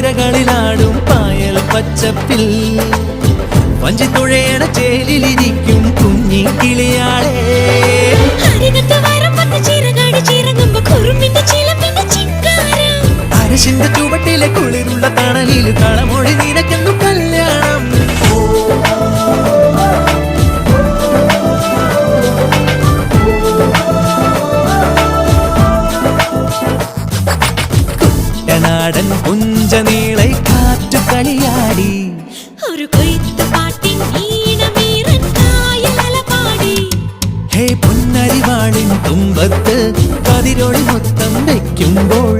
തിരകളിലാടും പായൽ പച്ചപ്പിൽ വഞ്ചിത്തുഴയണ ചേലിലിരിക്കും കുഞ്ഞി കിളിയാളെ അരശിന്റെ ചുവട്ടിലെ കുളിരുള്ള തണലിൽ കളമൊഴി നിനക്കെന്നു കല്യാണം കുട്ടനാടൻ പുഞ്ചനീളை കാറ്റു കളിയാടി ഒരു കൊയ്ത്ത് പാട്ടിൻ ഈണമീറൻ കായലല പാടി ഹേ പൊന്നരിവാളിൻ തുമ്പത്ത് കതിരൊളി മൊത്തം വയ്ക്കുമ്പോൾ